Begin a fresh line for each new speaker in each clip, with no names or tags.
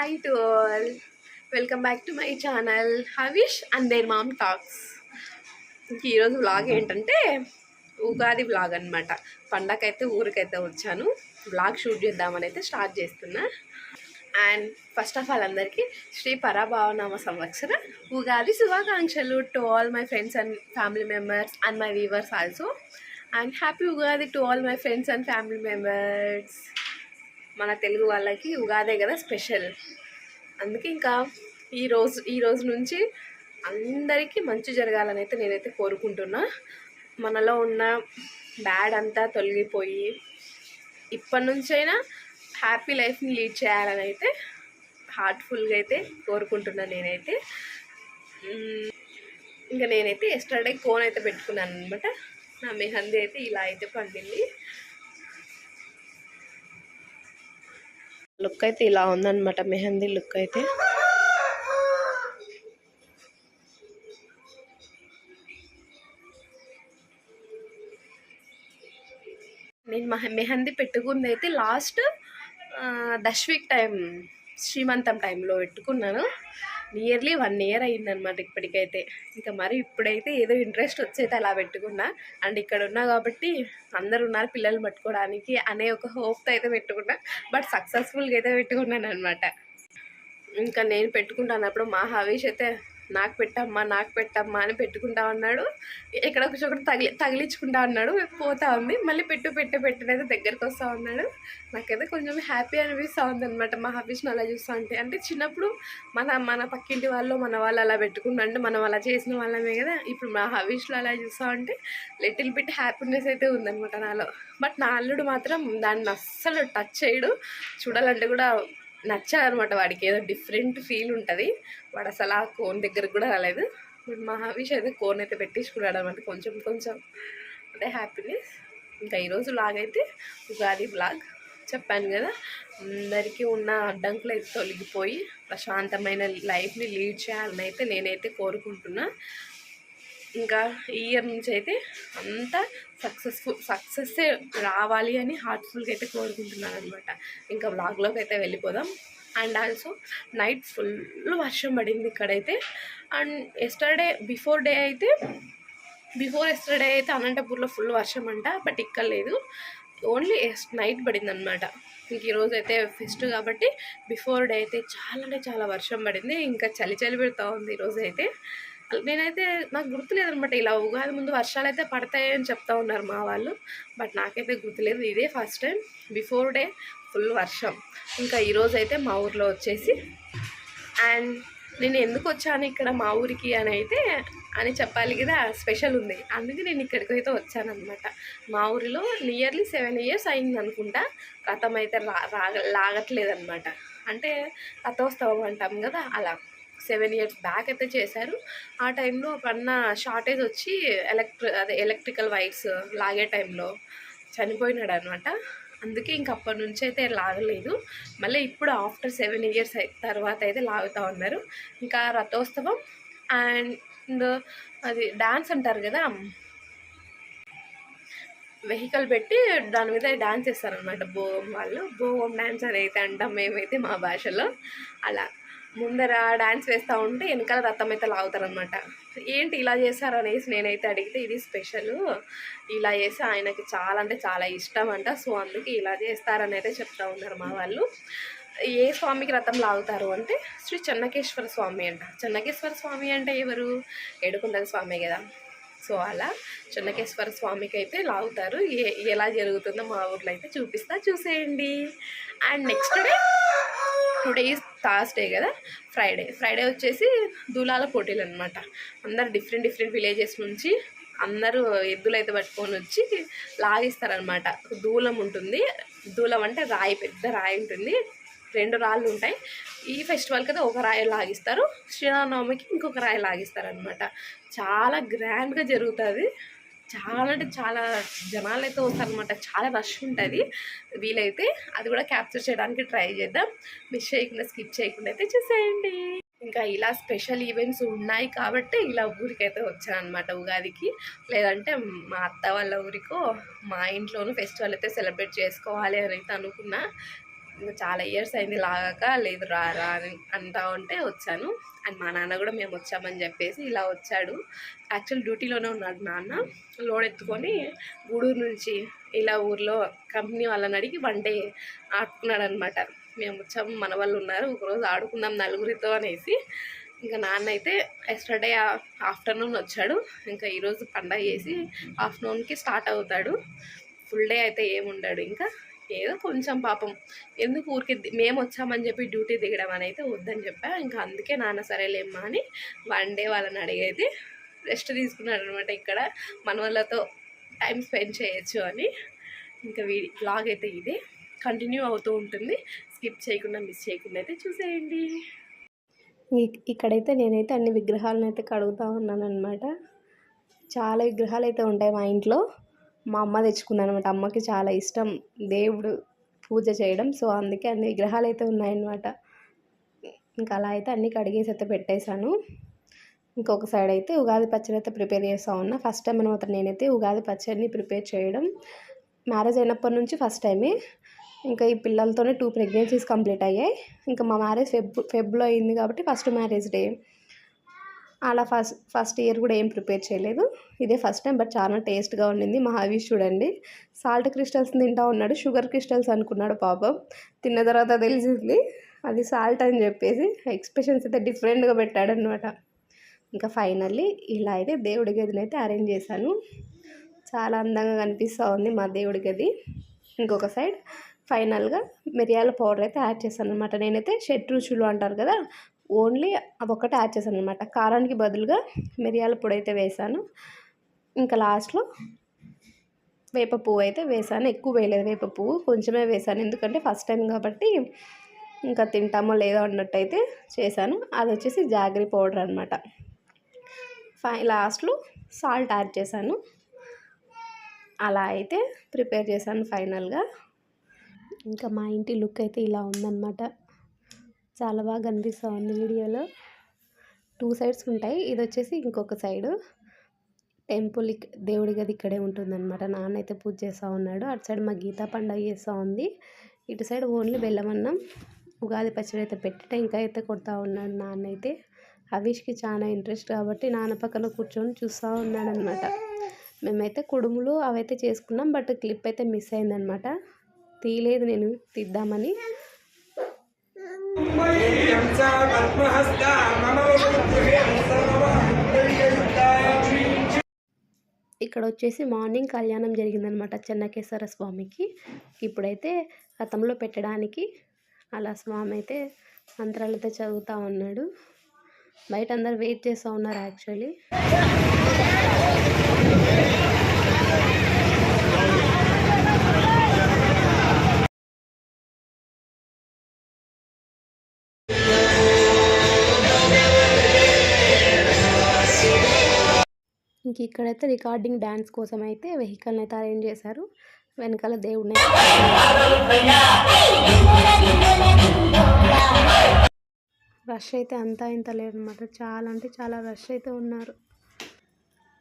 Hi to all. Welcome back to my channel Havish and their mom talks. ఈరోజు vlog ఏంటంటే Ugadi vlog అనమాట. పండగైతే ఊరికైతే వచ్చాను. Vlog shoot చేద్దామని అయితే స్టార్ట్ చేస్తున్నా. అండ్ ఫస్ట్ ఆఫ్ ఆల్ అందరికీ శ్రీ పరాభావనామ సంవత్సర ఉగాది శుభాకాంక్షలు to all my friends and family members and my viewers also. And happy Ugadi to all my friends and family members. మన తెలుగు వాళ్ళకి ఉగాదే కదా స్పెషల్. అందుకే ఇంకా ఈ రోజు నుంచి అందరికీ మంచి జరగాలని అయితే నేనైతే కోరుకుంటున్నా. మనలో ఉన్న బ్యాడ్ అంతా తొలగిపోయి ఇప్పటి నుంచైనా హ్యాపీ లైఫ్ని లీడ్ చేయాలని అయితే హార్ట్ఫుల్గా అయితే కోరుకుంటున్నాను నేనైతే. ఇంకా నేనైతే ఎస్టర్డే కోన్ అయితే పెట్టుకున్నాను అనమాట. నా మెహందీ అయితే ఇలా అయితే పండింది. లుక్ అయితే ఇలా ఉందన్నమాట, మెహందీ లుక్ అయితే. నేను మెహందీ పెట్టుకుంది అయితే లాస్ట్ దశవీక్ టైం, శ్రీమంతం టైంలో పెట్టుకున్నాను. నియర్లీ 1 year అయ్యిందనమాట ఇప్పటికైతే. ఇంకా మరి ఇప్పుడైతే ఏదో ఇంట్రెస్ట్ వచ్చైతే అలా పెట్టుకున్నా. అండ్ ఇక్కడ ఉన్నా కాబట్టి అందరు ఉన్నారు పిల్లలు పట్టుకోవడానికి అనే ఒక హోప్తో అయితే పెట్టుకున్నా. బట్ సక్సెస్ఫుల్గా అయితే పెట్టుకున్నాను అనమాట. ఇంకా నేను పెట్టుకుంటానప్పుడు మా హవీష్ అయితే నాకు పెట్టమ్మా అని పెట్టుకుంటా ఉన్నాడు. ఇక్కడ ఒక చోట తగిలించుకుంటా ఉన్నాడు. పోతా ఉంది, మళ్ళీ పెట్టినైతే దగ్గరికి వస్తూ ఉన్నాడు. నాకైతే కొంచెం హ్యాపీ అనిపిస్తూ ఉంది అనమాట మా హవీష్ని అలా చూస్తూ ఉంటే. అంటే చిన్నప్పుడు మన పక్కింటి వాళ్ళు మన వాళ్ళు అలా పెట్టుకుంటే మనం అలా చేసిన వాళ్ళమే కదా. ఇప్పుడు మా హవీష్లో అలా చూస్తూ ఉంటే లిటిల్ బిట్ హ్యాపీనెస్ అయితే ఉందనమాట నాలో. బట్ నా అల్లుడు మాత్రం దాన్ని అస్సలు టచ్ చేయడు. చూడాలంటే కూడా నచ్చాలన్నమాట. వాడికి ఏదో డిఫరెంట్ ఫీల్ ఉంటుంది. వాడు అసలు ఆ కోన్ దగ్గరకు కూడా రాలేదు. మా హవీష్ అయితే కోన్ అయితే పెట్టించుకున్నాడు అనమాట. కొంచెం అదే హ్యాపీనెస్. ఇంకా ఈరోజు వ్లాగ్ అయితే ఉగాది వ్లాగ్ చెప్పాను కదా. అందరికీ ఉన్న అడ్డంకులు అయితే తొలగిపోయి ప్రశాంతమైన లైఫ్ని లీడ్ చేయాలని అయితే నేనైతే కోరుకుంటున్నా. ఇంకా ఈ ఇయర్ నుంచి అయితే అంతా సక్సెస్ రావాలి అని హార్ట్ఫుల్గా అయితే కోరుకుంటున్నాను అనమాట. ఇంకా వ్లాగ్లోకి అయితే వెళ్ళిపోదాం. అండ్ ఆల్సో నైట్ ఫుల్ వర్షం పడింది ఇక్కడైతే. అండ్ బిఫోర్ ఎస్టర్డే అయితే అనంతపూర్లో ఫుల్ వర్షం అంట. బట్ ఇక్కడ లేదు, ఓన్లీ నైట్ పడింది అనమాట. ఇంక ఈరోజు అయితే ఫెస్ట్ కాబట్టి బిఫోర్ డే అయితే చాలా వర్షం పడింది. ఇంకా చలి పెడతా ఉంది ఈరోజు అయితే. నేనైతే నాకు గుర్తులేదనమాట, ఇలా ఉగాది ముందు వర్షాలు అయితే పడతాయని చెప్తా ఉన్నారు మా వాళ్ళు. బట్ నాకైతే గుర్తులేదు. ఇదే first time before day full వర్షం. ఇంకా ఈరోజు అయితే మా ఊర్లో వచ్చేసి, అండ్ నేను ఎందుకు వచ్చాను ఇక్కడ మా ఊరికి అని చెప్పాలి కదా, స్పెషల్ ఉంది. అందుకే నేను ఇక్కడికి అయితే వచ్చానమాట. మా ఊరిలో నియర్లీ 7 years అయింది అనుకుంటా రథం అయితే లాగట్లేదన్నమాట. అంటే రథోత్సవం అంటాం కదా, అలా 7 years బ్యాక్ అయితే చేశారు. ఆ టైంలో పన్న షార్టేజ్ వచ్చి ఎలక్ట్రికల్ వైర్స్ లాగే టైంలో చనిపోయినాడు అనమాట. అందుకే ఇంక అప్పటి నుంచి అయితే లాగలేదు. మళ్ళీ ఇప్పుడు ఆఫ్టర్ 7 years తర్వాత అయితే లాగుతూ ఉన్నారు. ఇంకా రథోత్సవం అండ్ అది డ్యాన్స్ అంటారు కదా, వెహికల్ పెట్టి దాని మీద డ్యాన్స్ చేస్తారనమాట భోగం వాళ్ళు. భోగం డ్యాన్స్ అని అయితే అంటాం మేమైతే మా భాషలో. అలా ముందర డ్యాన్స్ వేస్తూ ఉంటే వెనకాల రథం అయితే లాగుతారనమాట. ఏంటి ఇలా చేస్తారు అనేసి నేనైతే అడిగితే, ఇది స్పెషల్, ఇలా చేసి ఆయనకి చాలా అంటే చాలా ఇష్టం అంట. సో అందుకే ఇలా చేస్తారని అయితే చెప్తా ఉన్నారు మా వాళ్ళు. ఏ స్వామికి రథం లాగుతారు అంటే శ్రీ చెన్నకేశ్వర స్వామి అంట. చెన్నకేశ్వర స్వామి అంటే ఎవరు? ఏడుకొండల స్వామి కదా. సో అలా చెన్నకేశ్వర స్వామికి అయితే లాగుతారు. ఎలా జరుగుతుందో మా ఊర్లో అయితే చూసేయండి. And next day, today is Thursday కదా, ఫ్రైడే వచ్చేసి దూలాల పోటీలు అనమాట. అందరు డిఫరెంట్ విలేజెస్ నుంచి అందరూ ఎద్దులు అయితే పట్టుకొని వచ్చి లాగిస్తారనమాట. దూలం ఉంటుంది. దూలం అంటే రాయి, పెద్ద రాయి ఉంటుంది. 2 రాళ్ళు ఉంటాయి. ఈ ఫెస్టివల్కి అయితే ఒక రాయి లాగిస్తారు, శ్రీరామనవమికి ఇంకొక రాయి లాగిస్తారనమాట. చాలా గ్రాండ్గా జరుగుతుంది. చాలా అంటే చాలా జనాలు అయితే వస్తారనమాట. చాలా రష్ ఉంటుంది. వీలైతే అది కూడా క్యాప్చర్ చేయడానికి ట్రై చేద్దాం. మిస్ చేయకుండా, స్కిప్ చేయకుండా అయితే చూసేయండి. ఇంకా ఇలా స్పెషల్ ఈవెంట్స్ ఉన్నాయి కాబట్టి ఇలా ఊరికైతే వచ్చాను అనమాట ఉగాదికి. లేదంటే మా అత్త వాళ్ళ ఊరికో మా ఇంట్లోనూ ఫెస్టివల్ అయితే సెలబ్రేట్ చేసుకోవాలి అని అయితే అనుకున్నా. ఇంకా చాలా ఇయర్స్ అయింది లాగాక, లేదు రా రా అని అంటా ఉంటే వచ్చాను. అండ్ మా నాన్న కూడా మేము వచ్చామని చెప్పేసి ఇలా వచ్చాడు. యాక్చువల్ డ్యూటీలోనే ఉన్నాడు నాన్న. లోడ్ ఎత్తుకొని గూడూరు నుంచి ఇలా ఊర్లో కంపెనీ వాళ్ళని అడిగి వన్ డే ఆడుకున్నాడు అనమాట. మేము వచ్చాము, మన వాళ్ళు ఉన్నారు, ఒకరోజు ఆడుకుందాం నలుగురితో అనేసి. ఇంకా నాన్న అయితే ఎస్టర్డే ఆఫ్టర్నూన్ వచ్చాడు. ఇంకా ఈరోజు పండగ చేసి ఆఫ్టర్నూన్కి స్టార్ట్ అవుతాడు. ఫుల్ డే అయితే ఏముండాడు. ఇంకా ఏదో కొంచెం పాపం ఎందుకు ఊరికి మేము వచ్చామని చెప్పి డ్యూటీ దిగడం అని అయితే వద్దని చెప్పా. ఇంకా అందుకే నాన్న సరేలేమ్మా అని వన్ డే వాళ్ళని అడిగైతే రెస్ట్ తీసుకున్నాడు అనమాట. ఇక్కడ మన వాళ్ళతో టైం స్పెండ్ చేయొచ్చు అని. ఇంకా వ్లాగ్ అయితే ఇదే కంటిన్యూ అవుతూ ఉంటుంది. స్కిప్ చేయకుండా మిస్ చేయకుండా అయితే చూసేయండి. ఇక్కడైతే నేనైతే అన్ని విగ్రహాలను అయితే కడుగుతూ ఉన్నాను అనమాట. చాలా విగ్రహాలు అయితే ఉంటాయి మా ఇంట్లో. మా అమ్మ తెచ్చుకుంది అనమాట. అమ్మకి చాలా ఇష్టం దేవుడు పూజ చేయడం. సో అందుకే అన్ని విగ్రహాలు అయితే ఉన్నాయన్నమాట. ఇంకా అలా అయితే అన్నీ కడిగేసి అయితే పెట్టేశాను. ఇంకొక సైడ్ అయితే ఉగాది పచ్చడి అయితే ప్రిపేర్ చేస్తూ ఉన్నా. ఫస్ట్ టైం అనమాట నేనైతే ఉగాది పచ్చడిని ప్రిపేర్ చేయడం. మ్యారేజ్ అయినప్పటి నుంచి ఫస్ట్ టైమే. ఇంకా ఈ పిల్లలతోనే 2 ప్రెగ్నెన్సీస్ కంప్లీట్ అయ్యాయి. ఇంకా మా మ్యారేజ్ ఫెబ్లో అయింది కాబట్టి ఫస్ట్ మ్యారేజ్ డే. అలా ఫస్ట్ ఇయర్ కూడా ఏం ప్రిపేర్ చేయలేదు. ఇదే ఫస్ట్ టైం. బట్ చాలా టేస్ట్గా ఉండింది. మా హవీష్ చూడండి సాల్ట్ క్రిస్టల్స్ తింటా ఉన్నాడు. షుగర్ క్రిస్టల్స్ అనుకున్నాడు పాపం. తిన్న తర్వాత తెలిసింది అది సాల్ట్ అని చెప్పేసి. ఎక్స్ప్రెషన్స్ అయితే డిఫరెంట్గా పెట్టాడనమాట. ఇంకా ఫైనల్లీ ఇలా అయితే దేవుడి గదిని అయితే అరేంజ్ చేశాను. చాలా అందంగా కనిపిస్తూ ఉంది మా దేవుడి గది. ఇంకొక సైడ్ ఫైనల్గా మిరియాల పౌడర్ అయితే యాడ్ చేశాను అనమాట. నేనైతే షడ్రుచులు అంటారు కదా, ఓన్లీ అదొక్కటే యాడ్ చేశాను అనమాట. కారానికి బదులుగా మిరియాల పొడి అయితే వేసాను. ఇంకా లాస్ట్లో వేప పువ్వు అయితే వేసాను. ఎక్కువ వేయలేదు, వేప పువ్వు కొంచెమే వేసాను. ఎందుకంటే ఫస్ట్ టైం కాబట్టి ఇంకా తింటామో లేదో అన్నట్టు అయితే చేశాను. అది వచ్చేసి జాగరీ పౌడర్ అనమాట. లాస్ట్లో సాల్ట్ యాడ్ చేశాను. అలా అయితే ప్రిపేర్ చేశాను ఫైనల్గా. ఇంకా మా ఇంటి లుక్ అయితే ఇలా ఉందన్నమాట. చాలా బాగా కనిపిస్తూ ఉంది వీడియోలో. 2 సైడ్స్ ఉంటాయి. ఇది వచ్చేసి ఇంకొక సైడు టెంపుల్, దేవుడి గది ఇక్కడే ఉంటుందన్నమాట. నాన్న అయితే పూజ చేస్తూ ఉన్నాడు. అటు సైడ్ మా గీత పండగ చేస్తూ ఉంది. ఇటు సైడ్ ఓన్లీ బెల్లమన్నం ఉగాది పచ్చడి అయితే పెట్టి టెంకాయ అయితే కొడతా ఉన్నాడు నాన్న అయితే. హవీష్కి చాలా ఇంట్రెస్ట్ కాబట్టి నాన్న పక్కన కూర్చొని చూస్తూ ఉన్నాడు అనమాట. మేమైతే కుడుములు అవైతే చేసుకున్నాం. బట్ క్లిప్ అయితే మిస్ అయిందనమాట. తీయలేదు నేను తీద్దామని. ఇక్కడ వచ్చేసి మార్నింగ్ కళ్యాణం జరిగిందనమాట చెన్నకేశ్వర స్వామికి. ఇప్పుడైతే రథంలో పెట్టడానికి అలా స్వామి అయితే మంత్రాలతో చదువుతూ ఉన్నాడు. బయట అందరు వెయిట్ చేస్తూ ఉన్నారు యాక్చువల్లీ. ఇంక ఇక్కడైతే రికార్డింగ్ డ్యాన్స్ కోసం అయితే వెహికల్ని అయితే అరేంజ్ చేశారు. వెనకాల దేవుడిని రష్ అయితే అంతా ఇంత లేదన్నమాట. చాలా అంటే చాలా రష్ అయితే ఉన్నారు.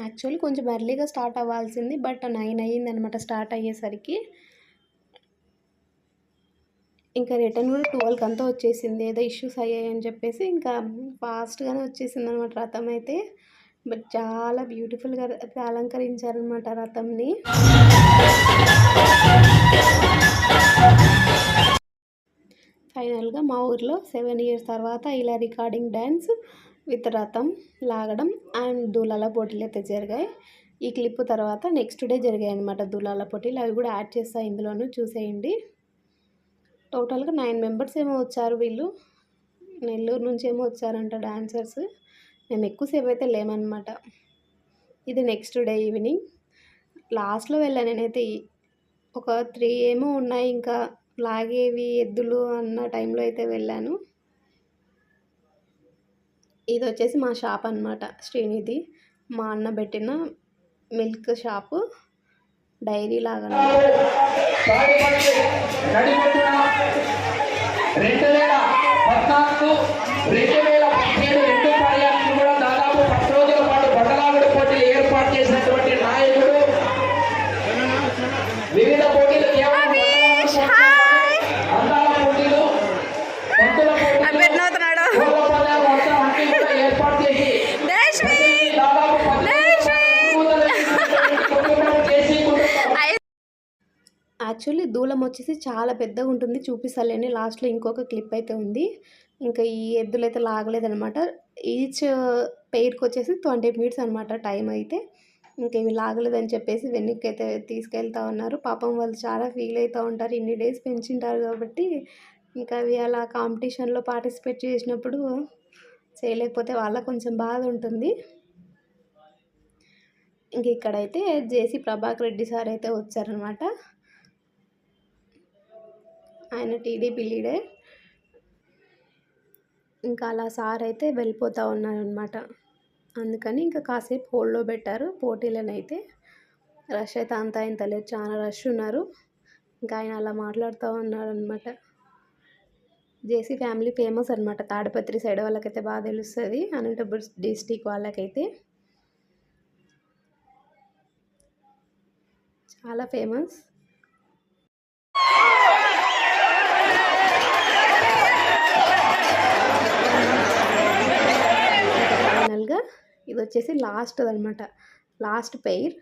యాక్చువల్లీ కొంచెం ఎర్లీగా స్టార్ట్ అవ్వాల్సింది. బట్ 9 అయ్యిందనమాట స్టార్ట్ అయ్యేసరికి. ఇంకా రిటర్న్ కూడా 12కి అంతా వచ్చేసింది. ఏదో ఇష్యూస్ అయ్యాయని చెప్పేసి ఇంకా ఫాస్ట్గానే వచ్చేసింది అనమాట రథం అయితే. బట్ చాలా బ్యూటిఫుల్గా అలంకరించారనమాట రథంని. ఫైనల్గా మా ఊర్లో 7 ఇయర్స్ తర్వాత ఇలా రికార్డింగ్ డ్యాన్స్ విత్ రథం లాగడం అండ్ దూలాల పోటీలు అయితే జరిగాయి. ఈ క్లిప్ తర్వాత నెక్స్ట్ డే జరిగాయి అనమాట దూలాల పోటీలు. అవి కూడా యాడ్ చేస్తాను ఇందులోనూ, చూసేయండి. టోటల్గా 9 మెంబర్స్ ఏమో వచ్చారు. వీళ్ళు నెల్లూరు నుంచి ఏమో వచ్చారంట డాన్సర్స్. మేము ఎక్కువసేపు అయితే లేమన్నమాట. ఇది నెక్స్ట్ డే ఈవినింగ్. లాస్ట్లో వెళ్ళాను నేనైతే. ఒక 3 ఏమో ఉన్నాయి ఇంకా లాగేవి ఎద్దులు అన్న టైంలో అయితే వెళ్ళాను. ఇది వచ్చేసి మా షాప్ అన్నమాట, శ్రీనిధి. మా అన్న పెట్టిన మిల్క్ షాపు, డైరీ లాగా.
2014-2017 పర్యాలను కూడా దాదాపు 10 రోజుల పాటు బట్టలాగుడు పోటీలు ఏర్పాటు చేసినటువంటి నాయకుడు. వివిధ పోటీలు కేవలం అందాల
యాక్చువల్లీ దూలం వచ్చేసి చాలా పెద్దగా ఉంటుంది, చూపిస్తాలేండి. లాస్ట్‌లో ఇంకొక క్లిప్ అయితే ఉంది. ఇంకా ఈ ఎద్దులైతే లాగలేదనమాట. ఈచ్ పెయిర్‌కొచ్చేసి 20 మినిట్స్ అనమాట టైం అయితే. ఇంక ఇవి లాగలేదని చెప్పేసి వెనక్కైతే తీసుకెళ్తా ఉన్నారు. పాపం వాళ్ళు చాలా ఫీల్ అయితా ఉంటారు. ఇన్ని డేస్ పెంచుంటారు కాబట్టి, ఇంకా అవి అలా కాంపిటీషన్‌లో పార్టిసిపేట్ చేసినప్పుడు చేయలేకపోతే వాళ్ళకి కొంచెం బాధ ఉంటుంది. ఇంక ఇక్కడైతే జేసీ ప్రభాకర్ రెడ్డి సార్ అయితే వచ్చారనమాట. ఆయన టీడీపీ లీడర్. ఇంకా అలా సార్ అయితే వెళ్ళిపోతూ ఉన్నారనమాట. అందుకని ఇంకా కాసేపు హోల్డ్‌లో పెట్టారు పోటీలనైతే. రష్ అయితే అంత ఇంత లేదు, చాలా రష్ ఉన్నారు. ఇంకా ఆయన అలా మాట్లాడుతూ ఉన్నారనమాట. జేసీ ఫ్యామిలీ ఫేమస్ అనమాట. తాడిపత్రి సైడ్ వాళ్ళకైతే బాగా తెలుస్తుంది, అనంతపురం డిస్టిక్ వాళ్ళకైతే చాలా ఫేమస్. ఫైనల్గా ఇది వచ్చేసి లాస్ట్‌దనమాట. Last pair.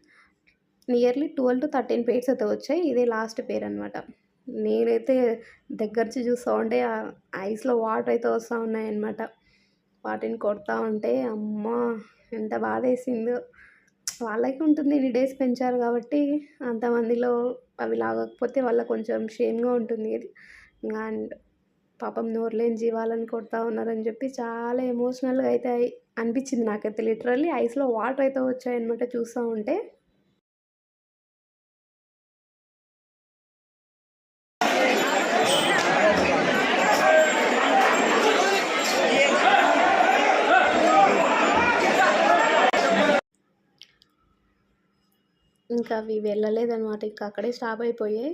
నియర్లీ 12-13 పెయిర్స్ అయితే వచ్చాయి. ఇదే లాస్ట్ పెయిర్ అనమాట. నేనైతే దగ్గర నుంచి చూస్తూ ఉంటే ఐస్‌లో వాటర్ అయితే వస్తూ ఉన్నాయన్నమాట. వాటిని కొడతా ఉంటే అమ్మా ఎంత బాధేసిందో. వాళ్ళకి ఉంటుంది, ఇన్ని డేస్ పెంచారు కాబట్టి అంతమందిలో అవి లాగకపోతే వాళ్ళకి కొంచెం షేమ్‌గా ఉంటుంది. అండ్ పాపం నోరులేని జీవాలను కొడతా ఉన్నారని చెప్పి చాలా ఎమోషనల్‌గా అయితే అనిపించింది నాకైతే. లిటరల్లీ ఐస్‌లో వాటర్ అయితే వచ్చాయన్నమాట చూస్తూ ఉంటే. ఇంకా అవి వెళ్ళలేదనమాట. ఇంకా అక్కడే స్టాప్ అయిపోయాయి.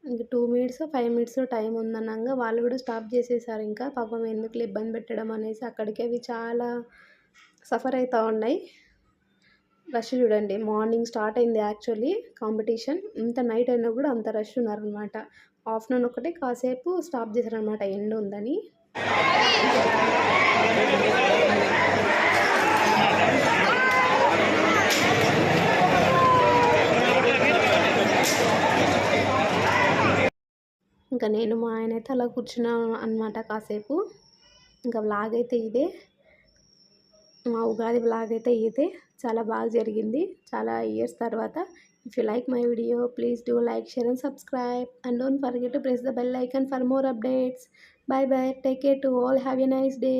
ఇంక 2 మినిట్సో 5 మినిట్సో టైం ఉందనంగా వాళ్ళు కూడా స్టాప్ చేసేసారు. ఇంకా పాపం ఎందుకులే ఇబ్బంది పెట్టడం అనేసి అక్కడికి అవి చాలా సఫర్ అవుతూ ఉన్నాయి. రష్ చూడండి, మార్నింగ్ స్టార్ట్ అయింది యాక్చువల్లీ కాంపిటీషన్. ఇంత నైట్ అయినా కూడా అంత రష్ ఉన్నారనమాట. ఆఫ్టర్నూన్ ఒకటే కాసేపు స్టాప్ చేశారనమాట ఎండ ఉందని. ఇంకా నేను మా ఆయన అయితే అలా కూర్చున్నాం అనమాట కాసేపు. ఇంకా వ్లాగ్ అయితే ఇదే, మా ఉగాది వ్లాగ్ అయితే ఇదే. చాలా బాగా జరిగింది చాలా ఇయర్స్ తర్వాత. If you like my video please do like, share and subscribe and don't forget to press the bell icon for more updates. Bye bye, take care to all, have a nice day.